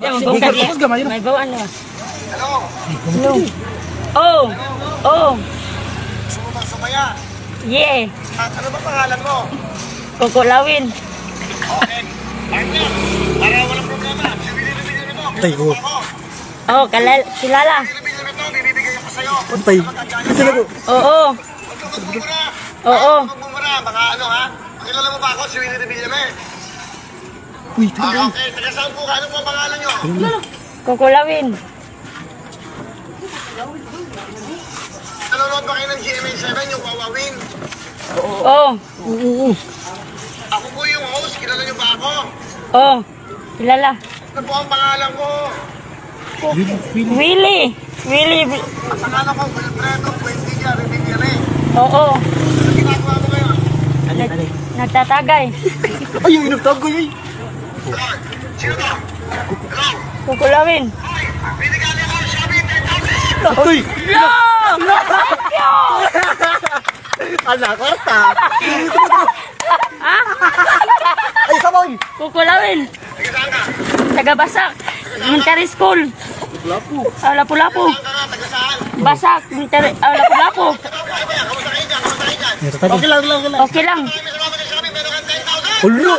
Tapos gamay na. May bawaan na. Hello? Hello. Oh. Oh. Gusto mo bang sumaya? Yeah. Ano ba pangalan mo? Kukulawin. Okay. Partner, para walang problema. Bibili mo. Tay ko. Oh, kilala. Bibili mo, bibibigay ko sa'yo. Tay. Kasi lang ko. Oo. Huwag kang magbumura. Oo. Huwag kang magbumura. Baka ano ha? Pakilala mo ba ako si Willie de Villame? Uy, tay. Okay, taga saan po ka? Ano po ang pangalan nyo? Kukulawin. Nanonood ba kayo ng GMA7, yung Wawawin? Oo. Oo. Ako po yung host. Kilala nyo ba ako? Oo. Kilala. Ano po ang pangalan ko? Willie. Willie. Ang pangalan ko, Wilfredo Puentilla Revillame. Oo. Ano ginagawa mo ngayon? Nagtatagay. Ay, yung inagtag ko yun. Hello? Sino to? Hello? Kukulawin. Hoy! Binigyan niyo ako Xiaomi 10,000! Uy! No! No! Anak, karta. Ay, sabay. Kukulawin. Taga saan ka? Taga-Basak. Elementary school. Lapo. Lapu-lapu. Saan ka nga? Taga saan? Basak. Lapu-lapu. Ano ba yan? Kamusta kayo dyan? Kamusta kayo dyan? Okay lang. Okay lang. Maraming salamat kay Xiaomi. Meron kang 10,000! Ulo!